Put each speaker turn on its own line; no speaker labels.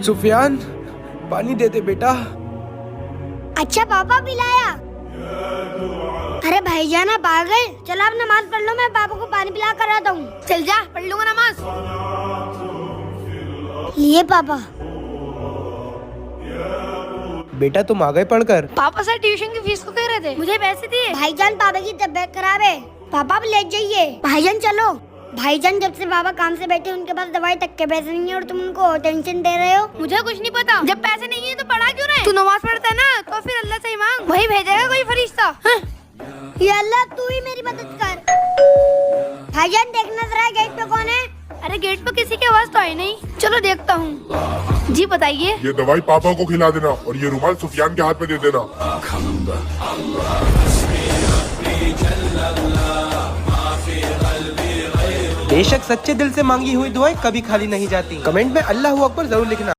सुफियान, पानी दे दे बेटा।
अच्छा पापा पिलाया। अरे भाईजान आप आ गए, चलो आप नमाज पढ़ लो, मैं पापा को पानी पिला कर आता हूँ।
चल जा, पढ़ लूंगा नमाज।
लिए पापा।
बेटा तुम आ गए पढ़कर।
पापा सर ट्यूशन की फीस को कह रहे थे, मुझे पैसे दिए।
भाईजान पापा की तबीयत खराब है, पापा आप ले जाइए। भाईजान चलो। भाईजान जब से पापा काम से बैठे उनके पास दवाई तक के पैसे नहीं है और तुम उनको टेंशन दे रहे हो।
मुझे कुछ नहीं पता, जब पैसे नहीं है तो पढ़ा क्यों रहे? तू नमाज पढ़ता है ना, तो फिर अल्लाह से ही मांग, वही भेजेगा कोई फरिश्ता।
या अल्लाह तू ही मेरी मदद कर। भाईजान देखना जरा गेट पे कौन है।
अरे गेट पे किसी की आवाज तो आई नहीं, चलो देखता हूँ। जी बताइए।
ये दवाई पापा को खिला देना और ये रुमाल सुफियान के हाथ में दे देना।
बेशक सच्चे दिल से मांगी हुई दुआएं कभी खाली नहीं जाती। कमेंट में अल्लाहू अकबर जरूर लिखना।